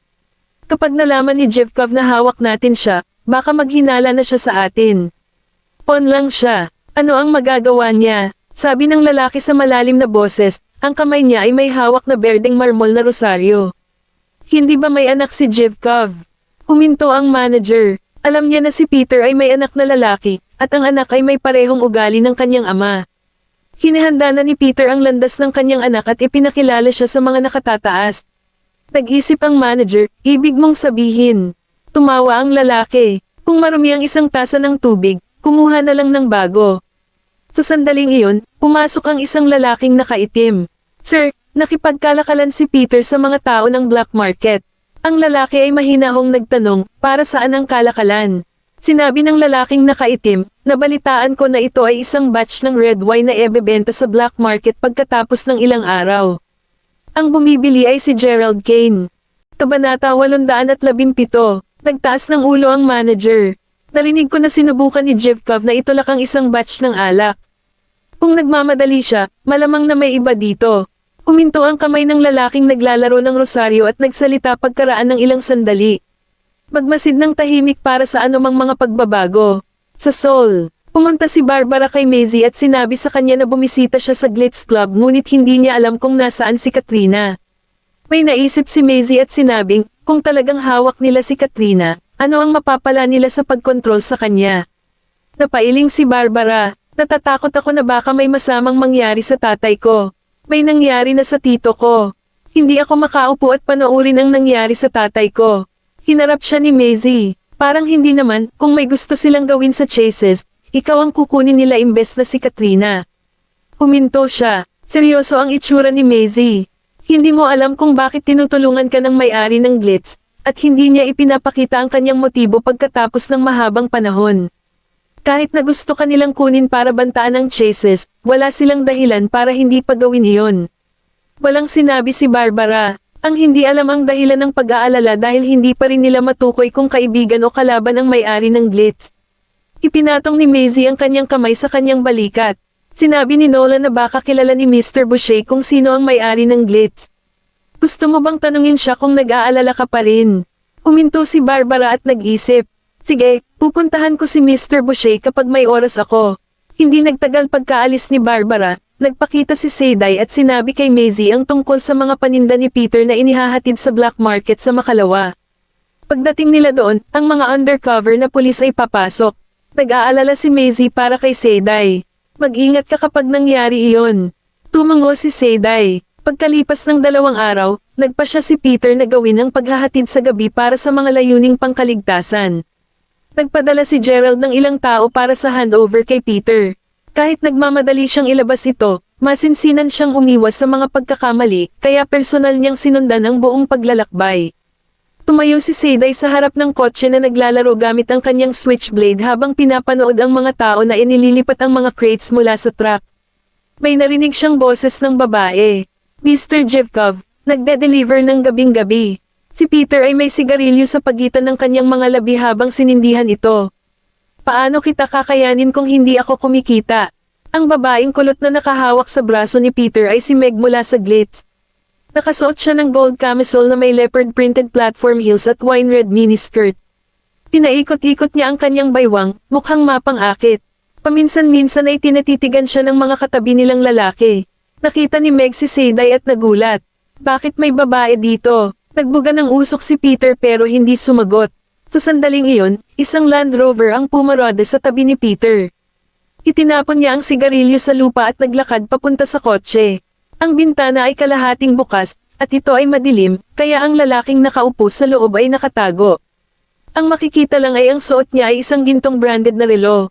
Kapag nalaman ni Jivkov na hawak natin siya, baka maghinala na siya sa atin. On lang siya. Ano ang magagawa niya? Sabi ng lalaki sa malalim na boses, ang kamay niya ay may hawak na berdeng marmol na rosaryo. Hindi ba may anak si Jivkov? Huminto ang manager. Alam niya na si Peter ay may anak na lalaki, at ang anak ay may parehong ugali ng kanyang ama. Hinahanda na ni Peter ang landas ng kanyang anak at ipinakilala siya sa mga nakatataas. Nag-isip ang manager, ibig mong sabihin. Tumawa ang lalaki. Kung marumi ang isang tasa ng tubig, kumuha na lang ng bago. Sa sandaling iyon, pumasok ang isang lalaking nakaitim. Sir, nakipagkalakalan si Peter sa mga tao ng black market. Ang lalaki ay mahinahong nagtanong, para saan ang kalakalan? Sinabi ng lalaking nakaitim, nabalitaan ko na ito ay isang batch ng red wine na ebebenta sa black market pagkatapos ng ilang araw. Ang bumibili ay si Gerald Kane. Kabanata 817. Nagtaas ng ulo ang manager. Narinig ko na sinubukan ni Jevkov na itulak ang isang batch ng alak. Kung nagmamadali siya, malamang na may iba dito. Huminto ang kamay ng lalaking naglalaro ng rosaryo at nagsalita pagkaraan ng ilang sandali. Magmasid ng tahimik para sa anumang mga pagbabago. Sa Seoul, pumunta si Barbara kay Maisie at sinabi sa kanya na bumisita siya sa Glitz Club ngunit hindi niya alam kung nasaan si Katrina. May naisip si Maisie at sinabing, kung talagang hawak nila si Katrina, ano ang mapapala nila sa pagkontrol sa kanya? Napailing si Barbara, natatakot ako na baka may masamang mangyari sa tatay ko. May nangyari na sa tito ko. Hindi ako makaupo at panoorin ang nangyari sa tatay ko. Hinarap siya ni Maisie. Parang hindi naman, kung may gusto silang gawin sa chases, ikaw ang kukunin nila imbes na si Katrina. Huminto siya. Seryoso ang itsura ni Maisie. Hindi mo alam kung bakit tinutulungan ka ng may-ari ng Glitz, at hindi niya ipinapakita ang kanyang motibo pagkatapos ng mahabang panahon. Kahit na gusto kanilang kunin para bantaan ang chases, wala silang dahilan para hindi pagawin iyon. Walang sinabi si Barbara. Ang hindi alam ang dahilan ng pag-aalala dahil hindi pa rin nila matukoy kung kaibigan o kalaban ang may-ari ng Glitz. Ipinatong ni Maisie ang kanyang kamay sa kanyang balikat. Sinabi ni Nolan na baka kilala ni Mr. Boucher kung sino ang may-ari ng Glitz. Gusto mo bang tanungin siya kung nag-aalala ka pa rin? Huminto si Barbara at nag-isip. Sige, pupuntahan ko si Mr. Boucher kapag may oras ako. Hindi nagtagal pagkaalis ni Barbara, nagpakita si Seiday at sinabi kay Maisie ang tungkol sa mga paninda ni Peter na inihahatid sa black market sa Makalawa. Pagdating nila doon, ang mga undercover na pulis ay papasok. Nag-aalala si Maisie para kay Seiday. Mag-ingat ka kapag nangyari iyon. Tumango si Seiday. Pagkalipas ng 2 araw, nagpa siya si Peter na gawin ang paghahatid sa gabi para sa mga layuning pangkaligtasan. Nagpadala si Gerald ng ilang tao para sa handover kay Peter. Kahit nagmamadali siyang ilabas ito, masinsinan siyang umiwas sa mga pagkakamali, kaya personal niyang sinundan ang buong paglalakbay. Tumayo si Seiday sa harap ng kotse na naglalaro gamit ang kanyang switchblade habang pinapanood ang mga tao na inililipat ang mga crates mula sa truck. May narinig siyang boses ng babae. Mr. Jevkov, nagde-deliver ng gabing-gabi. Si Peter ay may sigarilyo sa pagitan ng kanyang mga labi habang sinindihan ito. Paano kita kakayanin kung hindi ako kumikita? Ang babaeng kulot na nakahawak sa braso ni Peter ay si Meg mula sa Glitz. Nakasuot siya ng gold camisole na may leopard printed platform heels at wine red miniskirt. Pinaikot-ikot niya ang kanyang baywang, mukhang mapang-akit. Paminsan-minsan ay tinatitigan siya ng mga katabi nilang lalaki. Nakita ni Meg si Seiday at nagulat. Bakit may babae dito? Nagbuga ng usok si Peter pero hindi sumagot. Sa sandaling iyon, isang Land Rover ang pumarada sa tabi ni Peter. Itinapon niya ang sigarilyo sa lupa at naglakad papunta sa kotse. Ang bintana ay kalahating bukas, at ito ay madilim, kaya ang lalaking nakaupo sa loob ay nakatago. Ang makikita lang ay ang suot niya ay isang gintong branded na relo.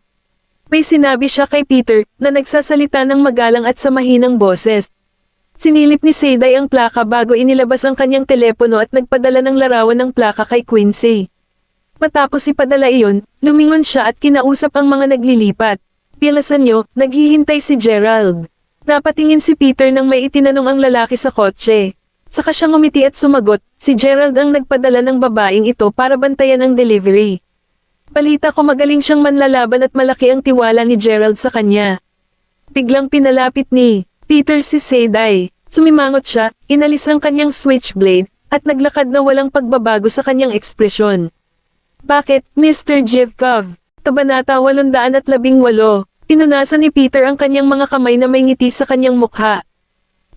May sinabi siya kay Peter na nagsasalita ng magalang at sa mahinang boses. Sinilip ni Seiday ang plaka bago inilabas ang kanyang telepono at nagpadala ng larawan ng plaka kay Quincy. Matapos ipadala iyon, lumingon siya at kinausap ang mga naglilipat. Pilasan nyo, naghihintay si Gerald. Napatingin si Peter nang may itinanong ang lalaki sa kotse. Saka siyang umiti at sumagot, si Gerald ang nagpadala ng babaeng ito para bantayan ang delivery. Balita ko magaling siyang manlalaban at malaki ang tiwala ni Gerald sa kanya. Biglang pinalapit ni Peter si Seiday. Sumimangot siya, inalis ang kanyang switchblade, at naglakad na walang pagbabago sa kanyang ekspresyon. Bakit, Mr. Jevkov? Kabanata 818. Pinunasan ni Peter ang kanyang mga kamay na may ngiti sa kanyang mukha.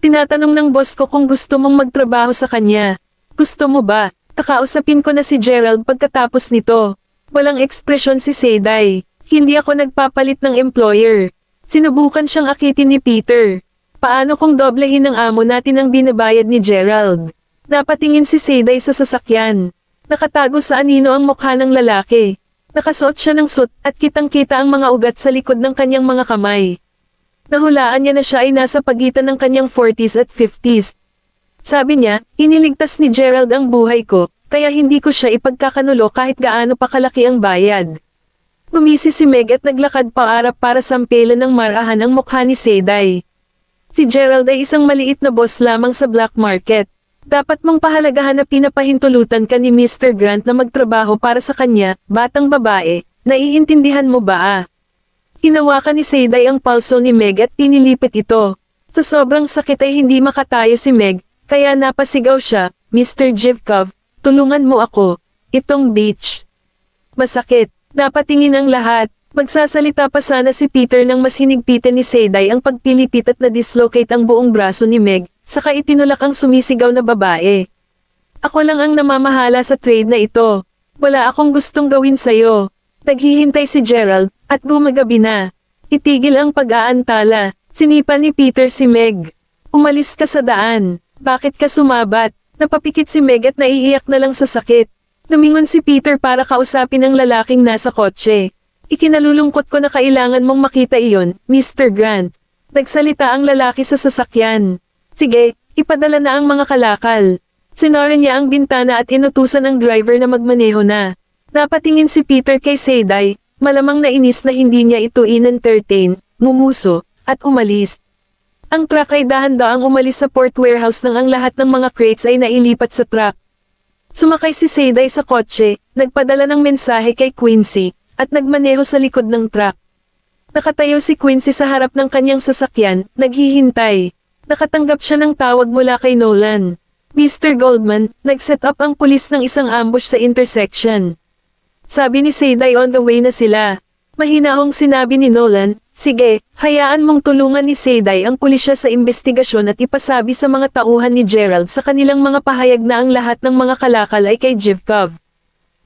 Tinatanong ng boss ko kung gusto mong magtrabaho sa kanya. Gusto mo ba? Kakausapin ko na si Gerald pagkatapos nito. Walang ekspresyon si Seiday. Hindi ako nagpapalit ng employer. Sinubukan siyang akitin ni Peter. Paano kung doblehin ng amo natin ang binabayad ni Gerald? Napatingin si Seiday sa sasakyan. Nakatago sa anino ang mukha ng lalaki. Nakasuot siya ng suit at kitang-kita ang mga ugat sa likod ng kanyang mga kamay. Nahulaan niya na siya ay nasa pagitan ng kanyang 40s at 50s. Sabi niya, iniligtas ni Gerald ang buhay ko, kaya hindi ko siya ipagkakanulo kahit gaano pa kalaki ang bayad. Gumisi si Meg at naglakad paarap para sampelan ng marahan ang mukha ni Seiday. Si Gerald ay isang maliit na boss lamang sa black market. Dapat mong pahalagahan na pinapahintulutan ka ni Mr. Grant na magtrabaho para sa kanya, batang babae, Naiintindihan mo ba? Hinawakan ni Seyday ang palso ni Meg at pinilipit ito. Sa sobrang sakit ay hindi makatayo si Meg, kaya napasigaw siya, Mr. Jivkov, tulungan mo ako. Itong bitch. Masakit. Napatingin ang lahat. Magsasalita pa sana si Peter nang mas hinigpitan ni Seyday ang pagpilipit at na-dislocate ang buong braso ni Meg, saka itinulak ang sumisigaw na babae. Ako lang ang namamahala sa trade na ito. Wala akong gustong gawin sa'yo. Naghihintay si Gerald, at gumagabi na. Itigil ang pag-aantala. Sinipa ni Peter si Meg. Umalis ka sa daan. Bakit ka sumabat? Napapikit si Meg at naiiyak na lang sa sakit. Lumingon si Peter para kausapin ang lalaking nasa kotse. Ikinalulungkot ko na kailangan mong makita iyon, Mr. Grant. Nagsalita ang lalaki sa sasakyan. Sige, ipadala na ang mga kalakal. Sinara niya ang bintana at inutusan ang driver na magmaneho na. Napatingin si Peter kay Seyday, malamang nainis na hindi niya ito in-entertain, mumuso, at umalis. Ang truck ay dahan-daang umalis sa port warehouse nang ang lahat ng mga crates ay nailipat sa truck. Sumakay si Seyday sa kotse, nagpadala ng mensahe kay Quincy, at nagmaneho sa likod ng truck. Nakatayo si Quincy sa harap ng kanyang sasakyan, naghihintay. Nakatanggap siya ng tawag mula kay Nolan. Mr. Goldman, nag-set up ang pulis ng isang ambush sa intersection. Sabi ni Seyday on the way na sila. Mahinahong sinabi ni Nolan, sige, hayaan mong tulungan ni Seyday ang pulisya sa investigasyon at ipasabi sa mga tauhan ni Gerald sa kanilang mga pahayag na ang lahat ng mga kalakal ay kay Jivkov.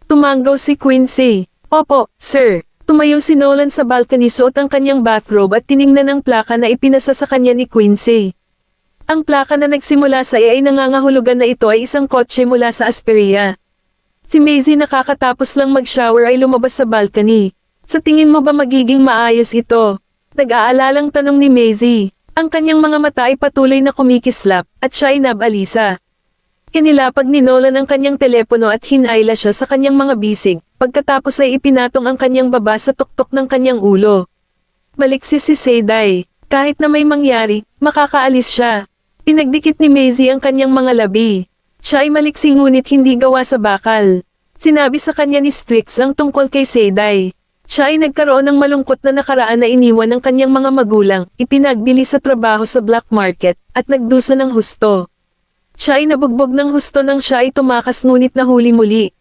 Tumanggaw si Quincy. Opo, sir. Tumayo si Nolan sa balcony suot ang kanyang bathrobe at tiningnan ang plaka na ipinasa sa kanya ni Quincy. Ang plaka na nagsimula sa E ay nangangahulugan na ito ay isang kotse mula sa Asperia. Si Maisie nakakatapos lang mag-shower ay lumabas sa balcony. Sa tingin mo ba magiging maayos ito? Nag-aalalang tanong ni Maisie. Ang kanyang mga mata ay patuloy na kumikislap at siya ay nabalisa. Inilapag ni Nolan ang kanyang telepono at hinayla siya sa kanyang mga bisig, pagkatapos ay ipinatong ang kanyang baba sa tuktok ng kanyang ulo. Maliksis si Seyday. Kahit na may mangyari, makakaalis siya. Pinagdikit ni Maisie ang kanyang mga labi. Siya ay maliksi ngunit hindi gawa sa bakal. Sinabi sa kanya ni Strix ang tungkol kay Seyday. Siya ay nagkaroon ng malungkot na nakaraan na iniwan ng kanyang mga magulang, ipinagbili sa trabaho sa black market, at nagdusa ng husto. Siya ay nabugbog ng husto nang siya ay tumakas ngunit nahuli muli.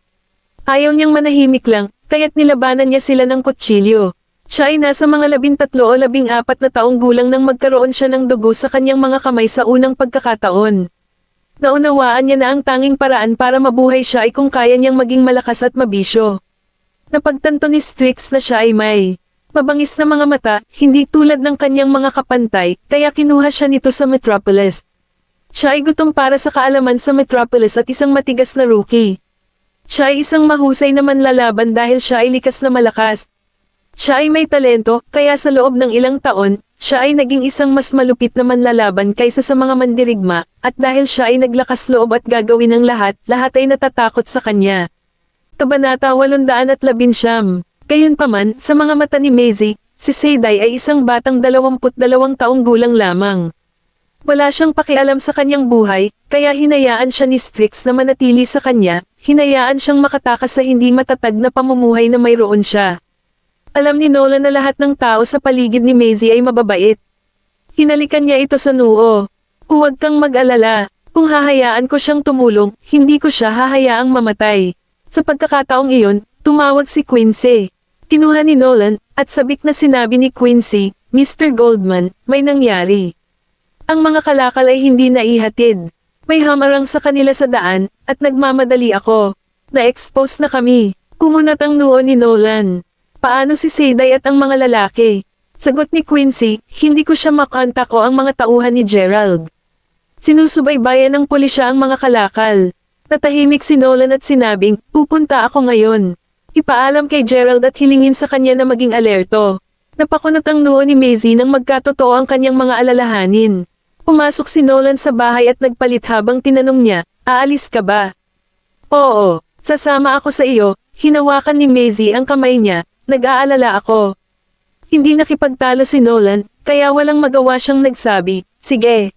Ayaw niyang manahimik lang, kaya't nilabanan niya sila ng kutsilyo. Siya ay nasa mga 13 o 14 na taong gulang nang magkaroon siya ng dugo sa kanyang mga kamay sa unang pagkakataon. Naunawaan niya na ang tanging paraan para mabuhay siya ay kung kaya niyang maging malakas at mabisyo. Napagtanto ni Strix na siya ay may mabangis na mga mata, hindi tulad ng kanyang mga kapantay, kaya kinuha siya nito sa Metropolis. Siya ay gutom para sa kaalaman sa Metropolis at isang matigas na rookie. Siya ay isang mahusay na manlalaban dahil siya ay likas na malakas. Siya ay may talento, kaya sa loob ng ilang taon, siya ay naging isang mas malupit na manlalaban kaysa sa mga mandirigma, at dahil siya ay naglakas loob at gagawin ang lahat ay natatakot sa kanya. Kabanata 819. Gayunpaman, sa mga mata ni Maisie, si Seyday ay isang batang 22 taong gulang lamang. Wala siyang pakialam sa kanyang buhay, kaya hinayaan siya ni Strix na manatili sa kanya, hinayaan siyang makatakas sa hindi matatag na pamumuhay na mayroon siya. Alam ni Nolan na lahat ng tao sa paligid ni Maisie ay mababait. Hinalikan niya ito sa noo. Huwag kang mag-alala, kung hahayaan ko siyang tumulong, hindi ko siya hahayaang mamatay. Sa pagkakataong iyon, tumawag si Quincy. Kinuha ni Nolan, at sabik na sinabi ni Quincy, Mr. Goldman, may nangyari. Ang mga kalakal ay hindi naihatid. May hamarang sa kanila sa daan, at nagmamadali ako. Na-expose na kami. Kumunat ang noo ni Nolan. Paano si Seyday at ang mga lalaki? Sagot ni Quincy, hindi ko siya makontak o ang mga tauhan ni Gerald. Sinusubaybayan ng pulisya ang mga kalakal. Natahimik si Nolan at sinabing, pupunta ako ngayon. Ipaalam kay Gerald at hilingin sa kanya na maging alerto. Napakunot ang noo ni Maisie nang magkatotoo ang kanyang mga alalahanin. Pumasok si Nolan sa bahay at nagpalit habang tinanong niya, aalis ka ba? Oo, sasama ako sa iyo. Hinawakan ni Maisie ang kamay niya, nag-aalala ako. Hindi nakipagtalo si Nolan, kaya walang magawa siyang nagsabi, sige.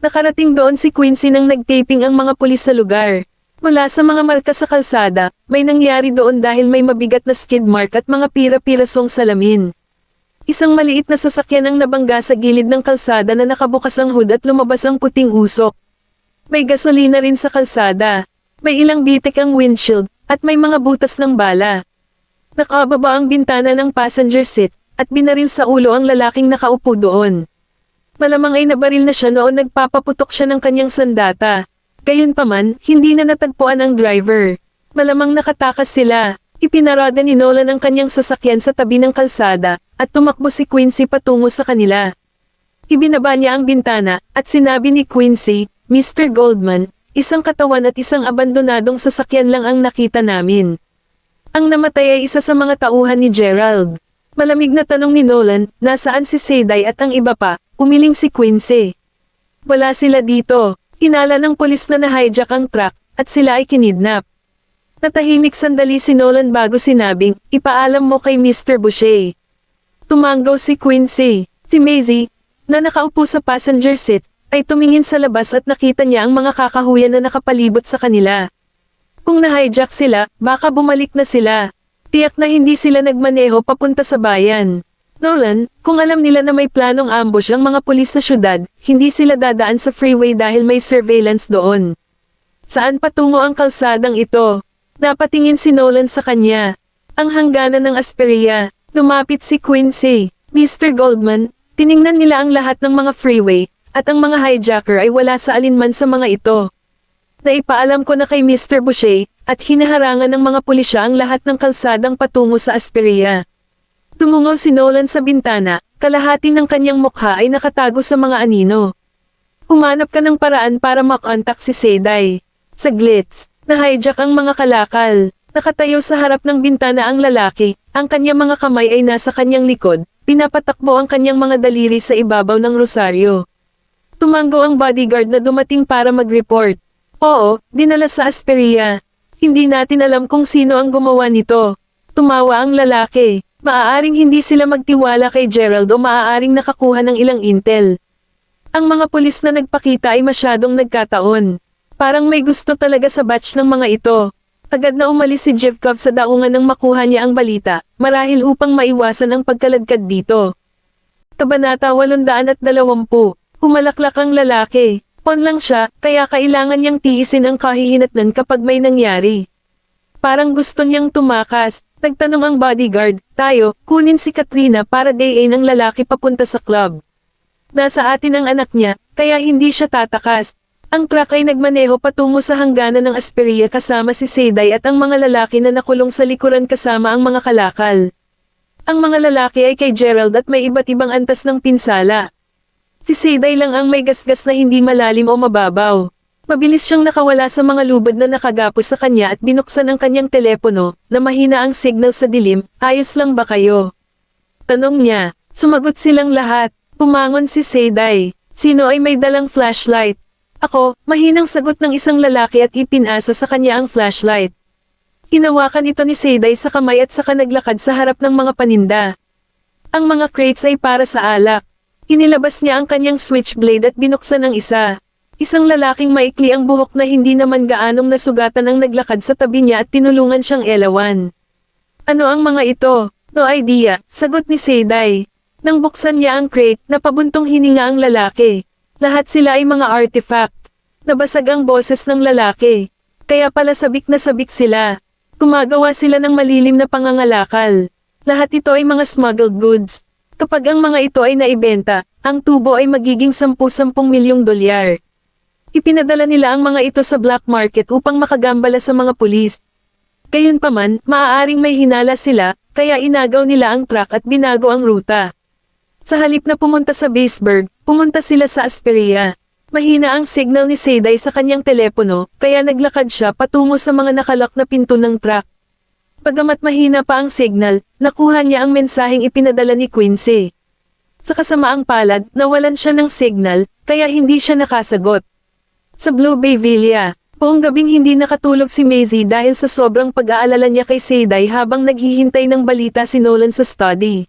Nakarating doon si Quincy nang nagtaping ang mga pulis sa lugar. Mula sa mga marka sa kalsada, may nangyari doon dahil may mabigat na skid mark at mga pira-pirasong salamin. Isang maliit na sasakyan ang nabangga sa gilid ng kalsada na nakabukas ang hood at lumabas ang puting usok. May gasolina rin sa kalsada. May ilang bitik ang windshield, at may mga butas ng bala. Nakababa ang bintana ng passenger seat, at binaril sa ulo ang lalaking nakaupo doon. Malamang ay nabaril na siya noon nagpapaputok siya ng kanyang sandata. Gayunpaman, hindi na natagpuan ang driver. Malamang nakatakas sila. Ipinarada ni Nolan ang kanyang sasakyan sa tabi ng kalsada, at tumakbo si Quincy patungo sa kanila. Ibinaba niya ang bintana, at sinabi ni Quincy, "Mr. Goldman, isang katawan at isang abandonadong sasakyan lang ang nakita namin." Ang namatay ay isa sa mga tauhan ni Gerald. Malamig na tanong ni Nolan, nasaan si Seyday at ang iba pa? Umiling si Quincy. Wala sila dito. Inala ng pulis na na-hijack ang truck, at sila ay kinidnap. Natahimik sandali si Nolan bago sinabing, "Ipaalam mo kay Mr. Boucher." Tumanggaw si Quincy. Si Maisie, na nakaupo sa passenger seat, ay tumingin sa labas at nakita niya ang mga kakahuyan na nakapalibot sa kanila. Kung na-hijack sila, baka bumalik na sila. Tiyak na hindi sila nagmaneho papunta sa bayan. Nolan, kung alam nila na may planong ambush ang mga pulis sa syudad, hindi sila dadaan sa freeway dahil may surveillance doon. Saan patungo ang kalsadang ito? Napatingin si Nolan sa kanya. Ang hangganan ng Asperia. Lumapit si Quincy. Mr. Goldman, tiningnan nila ang lahat ng mga freeway, at ang mga hijacker ay wala sa alinman sa mga ito. Naipaalam ko na kay Mr. Boucher, at hinaharangan ng mga pulisya ang lahat ng kalsadang patungo sa Asperia. Tumungaw si Nolan sa bintana, kalahati ng kanyang mukha ay nakatago sa mga anino. Humanap ka ng paraan para makontak si Seyday. Saglit. Na-hijack ang mga kalakal. Nakatayo sa harap ng bintana ang lalaki, ang kanyang mga kamay ay nasa kanyang likod, pinapatakbo ang kanyang mga daliri sa ibabaw ng rosaryo. Tumanggo ang bodyguard na dumating para mag-report. Oo, dinala sa Asperia. Hindi natin alam kung sino ang gumawa nito. Tumawa ang lalaki. Maaaring hindi sila magtiwala kay Gerald o maaaring nakakuha ng ilang intel. Ang mga pulis na nagpakita ay masyadong nagkataon. Parang may gusto talaga sa batch ng mga ito. Agad na umalis si Jevkov sa daungan nang makuha niya ang balita, marahil upang maiwasan ang pagkaladkad dito. Kabanata 820. Humalaklak ang lalaki. Pon lang siya, kaya kailangan niyang tiisin ang kahihinatnan kapag may nangyari. Parang gusto niyang tumakas. Nagtanong ang bodyguard, "Tayo, kunin si Katrina para dayin ang lalaki papunta sa club. Nasa atin ang anak niya, kaya hindi siya tatakas." Ang truck ay nagmaneho patungo sa hangganan ng Asperia kasama si Seyday at ang mga lalaki na nakulong sa likuran kasama ang mga kalakal. Ang mga lalaki ay kay Gerald at may iba't ibang antas ng pinsala. Si Seyday lang ang may gasgas na hindi malalim o mababaw. Mabilis siyang nakawala sa mga lubad na nakagapos sa kanya at binuksan ang kanyang telepono, na mahina ang signal sa dilim. "Ayos lang ba kayo?" Tanong niya. Sumagot silang lahat. Pumangon si Seyday. "Sino ay may dalang flashlight?" "Ako," mahinang sagot ng isang lalaki at ipinasa sa kanya ang flashlight. Hinawakan ito ni Seyday sa kamay at saka naglakad sa harap ng mga paninda. Ang mga crates ay para sa alak. Inilabas niya ang kanyang switchblade at binuksan ang isa. Isang lalaking maikli ang buhok na hindi naman gaanong nasugatan ang naglakad sa tabi niya at tinulungan siyang elawan. "Ano ang mga ito?" "No idea," sagot ni Seyday. Nang buksan niya ang crate, napabuntong hininga ang lalaki. Lahat sila ay mga artifact. Nabasag ang boses ng lalaki. Kaya pala sabik na sabik sila. Gumagawa sila ng malilim na pangangalakal. Lahat ito ay mga smuggled goods. Kapag ang mga ito ay naibenta, ang tubo ay magiging 10-10 milyong dolyar. Ipinadala nila ang mga ito sa black market upang makagambala sa mga pulis. Gayunpaman, maaaring may hinala sila, kaya inagaw nila ang truck at binago ang ruta. Sa halip na pumunta sa Baseburg, pumunta sila sa Asperia. Mahina ang signal ni Seyday sa kanyang telepono, kaya naglakad siya patungo sa mga nakalak na pinto ng truck. Bagamat mahina pa ang signal, nakuha niya ang mensaheng ipinadala ni Quincy. Sa kasamaang palad, nawalan siya ng signal, kaya hindi siya nakasagot. Sa Blue Bay Villa, buong gabing hindi nakatulog si Maisie dahil sa sobrang pag-aalala niya kay Seyday habang naghihintay ng balita si Nolan sa study.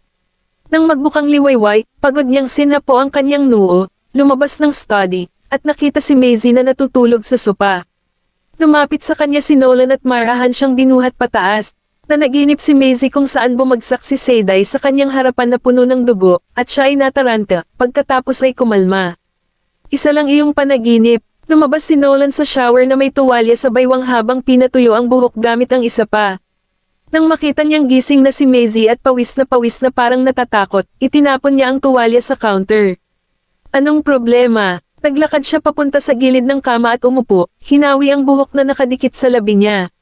Nang magbukang liwayway, pagod niyang sinapo ang kanyang noo, lumabas ng study, at nakita si Maisie na natutulog sa sopa. Lumapit sa kanya si Nolan at marahan siyang binuhat pataas. Nanaginip si Maisie kung saan bumagsak si Seiday sa kanyang harapan na puno ng dugo, at siya ay nataranta, pagkatapos ay kumalma. Isa lang iyong panaginip. Lumabas si Nolan sa shower na may tuwalya sa baywang habang pinatuyo ang buhok gamit ang isa pa. Nang makita niyang gising na si Maisie at pawis na parang natatakot, itinapon niya ang tuwalya sa counter. Anong problema? Naglakad siya papunta sa gilid ng kama at umupo, hinawi ang buhok na nakadikit sa labi niya.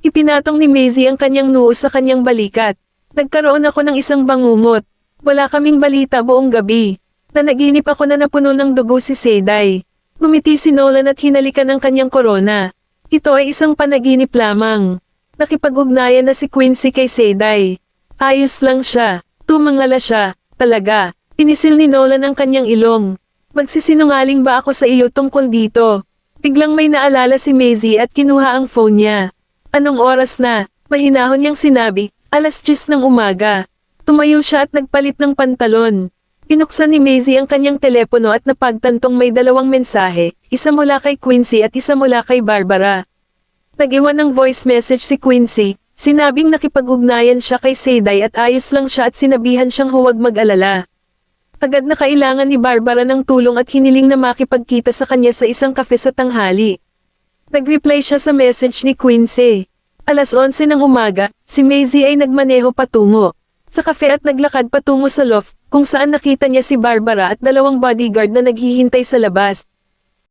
Ipinatong ni Maisie ang kanyang noo sa kanyang balikat. Nagkaroon ako ng isang bangungot. Wala kaming balita buong gabi. Nanaginip ako na napuno ng dugo si Seiday. Ngumiti si Nolan at hinalikan ang kanyang korona. Ito ay isang panaginip lamang. Nakipag-ugnayan na si Quincy kay Seiday. Ayos lang siya. Tumangala siya. Talaga. Pinisil ni Nolan ang kanyang ilong. Magsisinungaling ba ako sa iyo tungkol dito? Biglang may naalala si Maisie at kinuha ang phone niya. Anong oras na? Mahinahon niyang sinabi, 10:00 ng umaga. Tumayo siya at nagpalit ng pantalon. Pinuksan ni Maisie ang kanyang telepono at napagtantong may 2 mensahe, isa mula kay Quincy at isa mula kay Barbara. Nag-iwan ng voice message si Quincy, sinabing nakipag-ugnayan siya kay Seiday at ayos lang siya at sinabihan siyang huwag mag-alala. Agad na kailangan ni Barbara ng tulong at hiniling na makipagkita sa kanya sa isang kafe sa tanghali. Nag-reply siya sa message ni Quincy. 11:00 ng umaga, si Maisie ay nagmaneho patungo sa kafe at naglakad patungo sa loft, kung saan nakita niya si Barbara at 2 bodyguard na naghihintay sa labas.